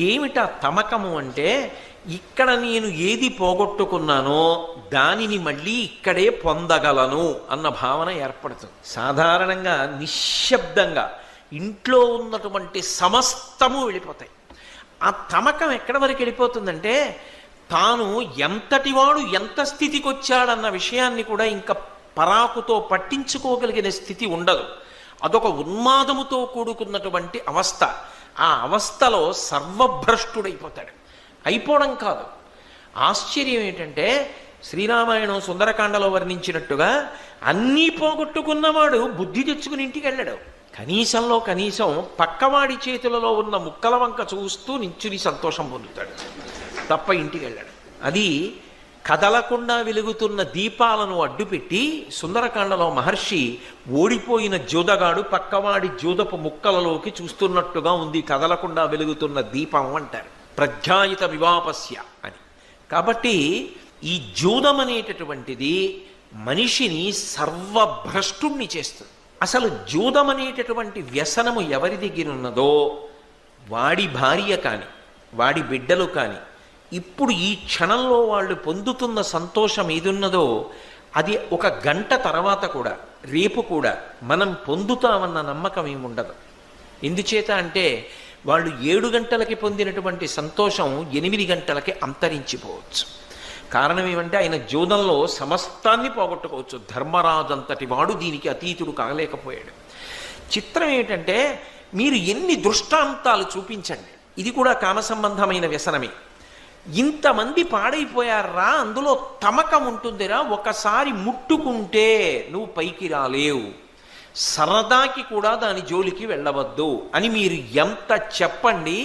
ఏమిటా తమకము అంటే, ఇక్కడ నేను ఏది పోగొట్టుకున్నానో దానిని మళ్ళీ ఇక్కడే పొందగలను అన్న భావన ఏర్పడుతుంది. సాధారణంగా నిశ్శబ్దంగా ఇంట్లో ఉన్నటువంటి సమస్తము వెళ్ళిపోతాయి. ఆ తమకం ఎక్కడి వరకు వెళ్ళిపోతుందంటే, తాను ఎంతటివాడు ఎంత స్థితికి వచ్చాడన్న విషయాన్ని కూడా ఇంకా పరాకుతో పట్టించుకోగలిగిన స్థితి ఉండదు. అదొక ఉన్మాదముతో కూడుకున్నటువంటి అవస్థ. ఆ అవస్థలో సర్వభ్రష్టుడైపోతాడు. అయిపోవడం కాదు, ఆశ్చర్యం ఏంటంటే, శ్రీరామాయణం సుందరకాండలో వర్ణించినట్టుగా అన్నీ పోగొట్టుకున్నవాడు బుద్ధి తెచ్చుకుని ఇంటికి వెళ్ళాడు. కనీసంలో కనీసం పక్కవాడి చేతులలో ఉన్న ముక్కల వంక చూస్తూ నించుని సంతోషం పొందుతాడు తప్ప ఇంటికి వెళ్ళాడు. అది కదలకుండా వెలుగుతున్న దీపాలను అడ్డుపెట్టి సుందరకాండలో మహర్షి ఓడిపోయిన జూదగాడు పక్కవాడి జూదపు ముక్కలలోకి చూస్తున్నట్టుగా ఉంది కదలకుండా వెలుగుతున్న దీపం అంటారు, ప్రజ్ఞాయిత వివాపస్య అని. కాబట్టి ఈ జూదం అనేటటువంటిది మనిషిని సర్వభ్రష్టుణ్ణి చేస్తుంది. అసలు జూదం అనేటటువంటి వ్యసనము ఎవరి దగ్గర ఉన్నదో వాడి భార్య కానీ వాడి బిడ్డలు కానీ ఇప్పుడు ఈ క్షణంలో వాళ్ళు పొందుతున్న సంతోషం ఏదున్నదో అది ఒక గంట తర్వాత కూడా రేపు కూడా మనం పొందుతామన్న నమ్మకం ఏముండదు. ఎందుచేత అంటే వాళ్ళు 7 గంటలకి పొందినటువంటి సంతోషం 8 గంటలకి అంతరించిపోవచ్చు. కారణం ఏమంటే ఆయన జూదంలో సమస్తాన్ని పోగొట్టుకోవచ్చు. ధర్మరాజు అంతటి వాడు దీనికి అతీతుడు కాలేకపోయాడు. చిత్రం ఏంటంటే, మీరు ఎన్ని దృష్టాంతాలు చూపించండి, ఇది కూడా కామ సంబంధమైన వ్యసనమే. ఇంతమంది పాడైపోయారా, అందులో తమకం ఉంటుందిరా, ఒకసారి ముట్టుకుంటే నువ్వు పైకి రాలేవు, సరదాకి కూడా దాని జోలికి వెళ్ళవద్దు అని మీరు ఎంత చెప్పండి,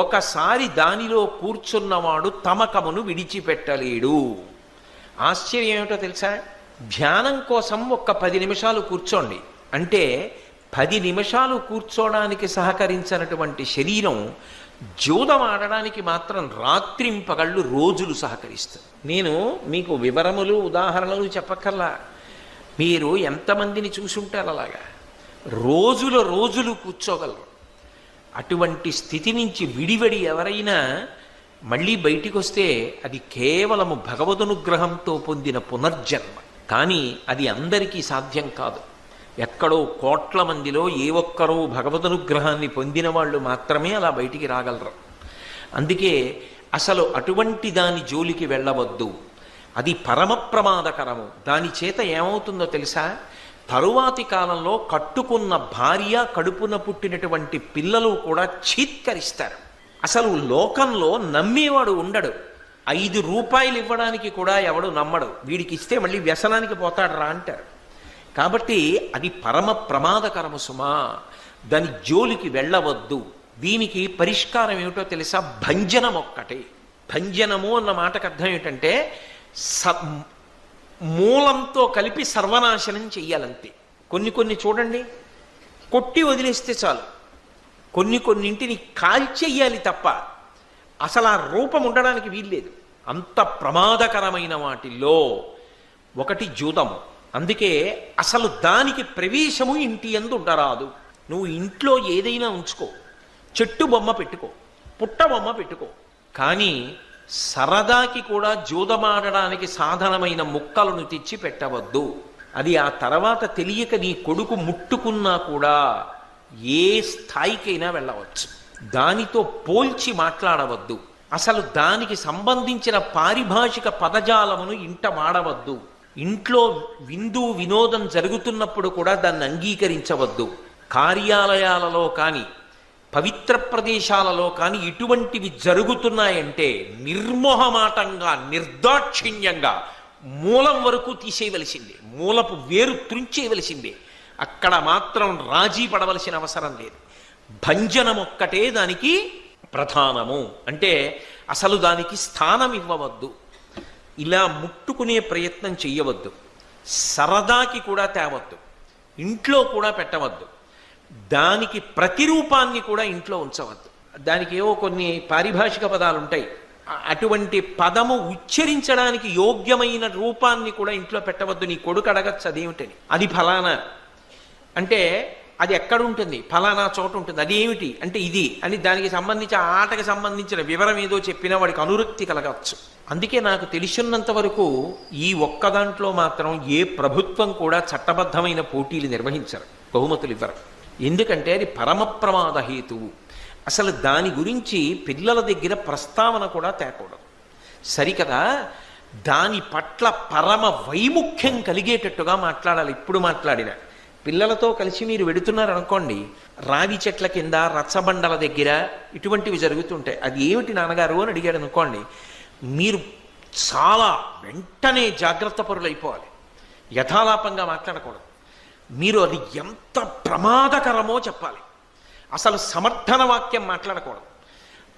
ఒకసారి దానిలో కూర్చున్నవాడు తమకమును విడిచిపెట్టలేడు. ఆశ్చర్యం ఏమిటో తెలుసా, ధ్యానం కోసం ఒక్క 10 నిమిషాలు కూర్చోండి అంటే 10 నిమిషాలు కూర్చోడానికి సహకరించినటువంటి శరీరం జూదం ఆడడానికి మాత్రం రాత్రింపగళ్ళు రోజులు సహకరిస్తుంది. నేను మీకు వివరములు ఉదాహరణలు చెప్పక్కర్లా, మీరు ఎంతమందిని చూసుంటారు అలాగా రోజులు కూర్చోగలరు. అటువంటి స్థితి నుంచి విడివడి ఎవరైనా మళ్ళీ బయటికి వస్తే అది కేవలము భగవదనుగ్రహంతో పొందిన పునర్జన్మ. కానీ అది అందరికీ సాధ్యం కాదు. ఎక్కడో కోట్ల మందిలో ఏ ఒక్కరో భగవదనుగ్రహాన్ని పొందిన వాళ్ళు మాత్రమే అలా బయటికి రాగలరు. అందుకే అసలు అటువంటి దాని జోలికి వెళ్ళవద్దు, అది పరమ ప్రమాదకరము. దాని చేత ఏమవుతుందో తెలుసా, తరువాతి కాలంలో కట్టుకున్న భార్య, కడుపున పుట్టినటువంటి పిల్లలు కూడా చీత్కరిస్తారు. అసలు లోకంలో నమ్మేవాడు ఉండడు. 5 రూపాయలు ఇవ్వడానికి కూడా ఎవడు నమ్మడు, వీడికి ఇస్తే మళ్ళీ వ్యసనానికి పోతాడు రా అంటారు. కాబట్టి అది పరమ ప్రమాదకరము సుమా, దాని జోలికి వెళ్ళవద్దు. దీనికి పరిష్కారం ఏమిటో తెలుసా, భంజనం ఒక్కటే. భంజనము అన్న మాటకు అర్థం ఏమిటంటే మూలంతో కలిపి సర్వనాశనం చెయ్యాలంతే. కొన్ని చూడండి, కొట్టి వదిలేస్తే చాలు. కొన్నింటిని కాల్చెయ్యాలి తప్ప అసలు ఆ రూపం ఉండడానికి వీల్లేదు. అంత ప్రమాదకరమైన వాటిల్లో ఒకటి జూదము. అందుకే అసలు దానికి ప్రవేశము ఇంటి యందు ఉండరాదు. నువ్వు ఇంట్లో ఏదైనా ఉంచుకో, చెట్టు బొమ్మ పెట్టుకో, పుట్ట బొమ్మ పెట్టుకో, కానీ సరదాకి కూడా జూదమాడడానికి సాధనమైన ముక్కలను తెచ్చి పెట్టవద్దు. అది ఆ తర్వాత తెలియక నీ కొడుకు ముట్టుకున్నా కూడా ఏ స్థాయికైనా వెళ్ళవచ్చు. దానితో పోల్చి మాట్లాడవద్దు. అసలు దానికి సంబంధించిన పారిభాషిక పదజాలమును ఇంట వాడవద్దు. ఇంట్లో విందు వినోదం జరుగుతున్నప్పుడు కూడా దాన్ని అంగీకరించవద్దు. కార్యాలయాలలో కానీ పవిత్ర ప్రదేశాలలో కానీ ఇటువంటివి జరుగుతున్నాయంటే నిర్మోహమాటంగా, నిర్దాక్షిణ్యంగా మూలం వరకు తీసేయవలసిందే, మూలపు వేరు త్రుంచేయవలసిందే. అక్కడ మాత్రం రాజీ పడవలసిన అవసరం లేదు. భంజనం ఒక్కటే దానికి ప్రధానము. అంటే అసలు దానికి స్థానం ఇవ్వవద్దు, ఇలా ముట్టుకునే ప్రయత్నం చెయ్యవద్దు, సరదాకి కూడా తేవద్దు, ఇంట్లో కూడా పెట్టవద్దు, దానికి ప్రతిరూపాన్ని కూడా ఇంట్లో ఉంచవద్దు. దానికి ఏవో కొన్ని పారిభాషిక పదాలు ఉంటాయి, అటువంటి పదము ఉచ్చరించడానికి యోగ్యమైన రూపాన్ని కూడా ఇంట్లో పెట్టవద్దు. నీ కొడుకు అడగచ్చు అదేమిటని, అది ఫలానా అంటే అది ఎక్కడ ఉంటుంది, ఫలానా చోట ఉంటుంది, అది ఏమిటి అంటే ఇది అని దానికి సంబంధించి ఆ ఆటకి సంబంధించిన వివరం ఏదో చెప్పినా వాడికి అనురక్తి కలగవచ్చు. అందుకే నాకు తెలిసినంత వరకు ఈ ఒక్క దాంట్లో మాత్రం ఏ ప్రభుత్వం కూడా చట్టబద్ధమైన పోటీలు నిర్వహించరు, బహుమతులు ఇవ్వరు. ఎందుకంటే అది పరమ ప్రమాద హేతువు. అసలు దాని గురించి పిల్లల దగ్గర ప్రస్తావన కూడా తేకూడదు. సరికదా, దాని పట్ల పరమ వైముఖ్యం కలిగేటట్టుగా మాట్లాడాలి. ఇప్పుడు మాట్లాడిన పిల్లలతో కలిసి మీరు వెడుతున్నారనుకోండి, రావి చెట్ల కింద రచ్చబండల దగ్గర ఇటువంటివి జరుగుతుంటాయి. అది ఏమిటి నాన్నగారు అని అడిగాడు అనుకోండి, మీరు చాలా వెంటనే జాగ్రత్త పరులైపోవాలి. యథాలాపంగా మాట్లాడకూడదు. మీరు అది ఎంత ప్రమాదకరమో చెప్పాలి. అసలు సమర్థన వాక్యం మాట్లాడకూడదు.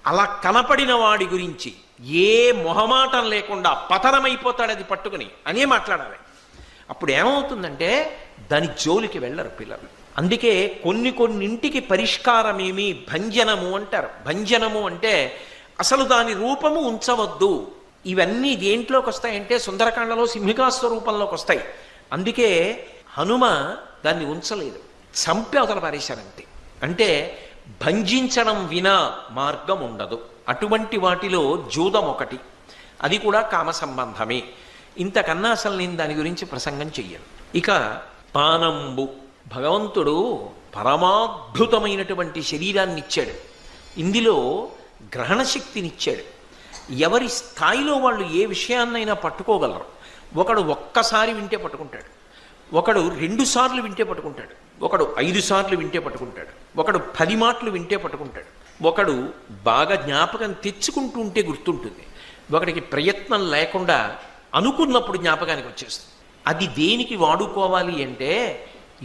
అలా కనపడిన వాడి గురించి ఏ మొహమాటం లేకుండా పతనమైపోతాడు అది పట్టుకుని అనే మాట్లాడాలి. అప్పుడు ఏమవుతుందంటే దాని జోలికి వెళ్ళరు పిల్లలు. అందుకే కొన్నింటికి పరిష్కారమేమి భంజనము అంటారు. భంజనము అంటే అసలు దాని రూపము ఉంచవద్దు. ఇవన్నీ దేంట్లోకి వస్తాయంటే సుందరకాండలో సింహికాస్వ రూపంలోకి వస్తాయి. అందుకే హనుమ దాన్ని ఉంచలేదు, చంపి అవతల పారేశారంతే. అంటే భంజించడం వినా మార్గం ఉండదు. అటువంటి వాటిలో జూదం ఒకటి, అది కూడా కామ సంబంధమే. ఇంతకన్నా అసలు నేను దాని గురించి ప్రసంగం చెయ్యను. ఇక పానంబు, భగవంతుడు పరమాద్భుతమైనటువంటి శరీరాన్ని ఇచ్చాడు. ఇందులో గ్రహణశక్తినిచ్చాడు. ఎవరి స్థాయిలో వాళ్ళు ఏ విషయాన్నైనా పట్టుకోగలరు. ఒకడు ఒక్కసారి వింటే పట్టుకుంటాడు, ఒకడు 2 సార్లు వింటే పట్టుకుంటాడు, ఒకడు 5 సార్లు వింటే పట్టుకుంటాడు, ఒకడు 10 మాటలు వింటే పట్టుకుంటాడు, ఒకడు బాగా జ్ఞాపకం తెచ్చుకుంటూ ఉంటే గుర్తుంటుంది, ఒకడికి ప్రయత్నం లేకుండా అనుకున్నప్పుడు జ్ఞాపకానికి వచ్చేస్తుంది. అది దేనికి వాడుకోవాలి అంటే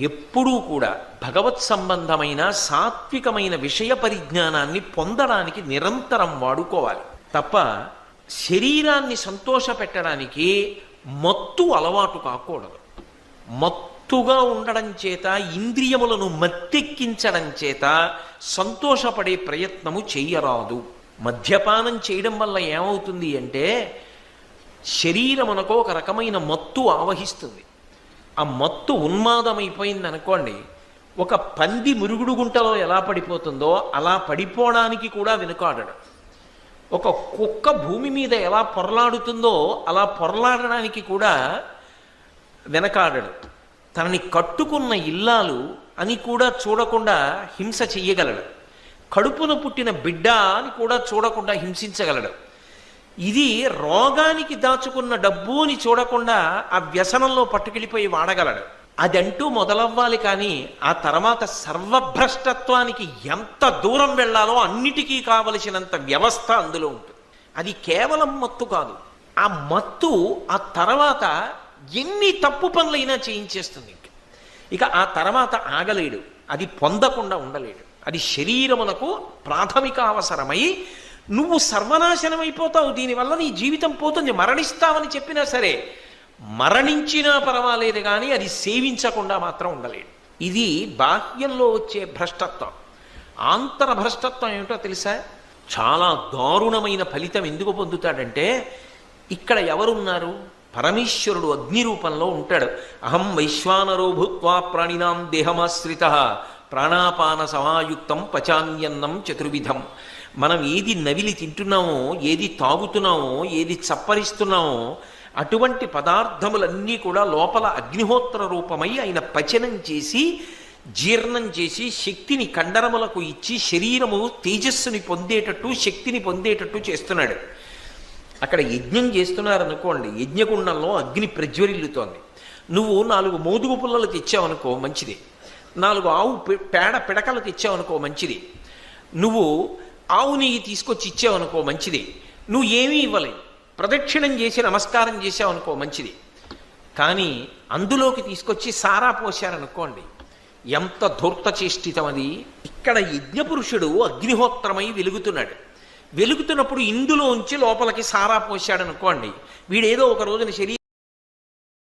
ఎప్పుడూ కూడా భగవత్ సంబంధమైన సాత్వికమైన విషయ పరిజ్ఞానాన్ని పొందడానికి నిరంతరం వాడుకోవాలి తప్ప శరీరాన్ని సంతోషపెట్టడానికి మత్తు అలవాటు కాకూడదు. మత్తుగా ఉండడం చేత, ఇంద్రియములను మత్తెక్కించడం చేత సంతోషపడే ప్రయత్నము చెయ్యరాదు. మద్యపానం చేయడం వల్ల ఏమవుతుంది అంటే శరీరమునకు ఒక రకమైన మత్తు ఆవహిస్తుంది. ఆ మత్తు ఉన్మాదమైపోయింది అనుకోండి, ఒక పంది మురుగుడు గుంటలో ఎలా పడిపోతుందో అలా పడిపోవడానికి కూడా వెనుకాడడు. ఒక కుక్క భూమి మీద ఎలా పొరలాడుతుందో అలా పొరలాడడానికి కూడా వెనకాడడు. తనని కట్టుకున్న ఇల్లాలు అని కూడా చూడకుండా హింస చెయ్యగలడు. కడుపున పుట్టిన బిడ్డ అని కూడా చూడకుండా హింసించగలడు. ఇది రోగానికి దాచుకున్న డబ్బు అని చూడకుండా ఆ వ్యసనంలో పట్టుకెళ్ళిపోయి వాడగలడు. అదంటూ మొదలవ్వాలి. కానీ ఆ తర్వాత సర్వభ్రష్టత్వానికి ఎంత దూరం వెళ్ళాలో అన్నిటికీ కావలసినంత వ్యవస్థ అందులో ఉంటుంది. అది కేవలం మత్తు కాదు. ఆ మత్తు ఆ తర్వాత ఎన్ని తప్పు పనులైనా చేయించేస్తుంది. ఇక ఆ తర్వాత ఆగలేడు, అది పొందకుండా ఉండలేడు. అది శరీరమునకు ప్రాథమిక అవసరమై నువ్వు సర్వనాశనం అయిపోతావు, దీనివల్ల నీ జీవితం పోతుంది, మరణిస్తావని చెప్పినా సరే మరణించినా పర్వాలేదు కానీ అది సేవించకుండా మాత్రం ఉండలేడు. ఇది బాహ్యంలో వచ్చే భ్రష్టత్వం. ఆంతర భ్రష్టత్వం ఏమిటో తెలుసా? చాలా దారుణమైన ఫలితం ఎందుకు పొందుతాడంటే, ఇక్కడ ఎవరున్నారు? పరమేశ్వరుడు అగ్ని రూపంలో ఉంటాడు. అహం వైశ్వానరో భూత్వా ప్రాణినాం దేహమాశ్రిత ప్రాణాపాన సమాయుక్తం పచాన్యన్నం చతుర్విధం. మనం ఏది నవిలి తింటున్నామో, ఏది తాగుతున్నామో, ఏది చప్పరిస్తున్నామో అటువంటి పదార్థములన్నీ కూడా లోపల అగ్నిహోత్ర రూపమై ఆయన పచనం చేసి జీర్ణం చేసి శక్తిని కండరములకు ఇచ్చి శరీరము తేజస్సుని పొందేటట్టు, శక్తిని పొందేటట్టు చేస్తున్నాడు. అక్కడ యజ్ఞం చేస్తున్నారనుకోండి, యజ్ఞకుండంలో అగ్ని ప్రజ్వరిల్లుతోంది. నువ్వు 4 మోదుగు పుల్లలు తెచ్చావనుకో మంచిది, 4 ఆవు పేడ పిడకలు తెచ్చావనుకో మంచిది, నువ్వు ఆవు నెయ్యి తీసుకొచ్చి ఇచ్చావనుకో మంచిది, నువ్వు ఏమీ ఇవ్వలేదు, ప్రదక్షిణం చేసి నమస్కారం చేసావనుకో మంచిది. కానీ అందులోకి తీసుకొచ్చి సారా పోశారనుకోండి, ఎంత ధూర్త చేష్టితం అది. ఇక్కడ యజ్ఞపురుషుడు అగ్నిహోత్రమై వెలుగుతున్నాడు. వెలుగుతున్నప్పుడు ఇందులోంచి లోపలికి సారా పోశాడనుకోండి, వీడేదో ఒక రోజున శరీరం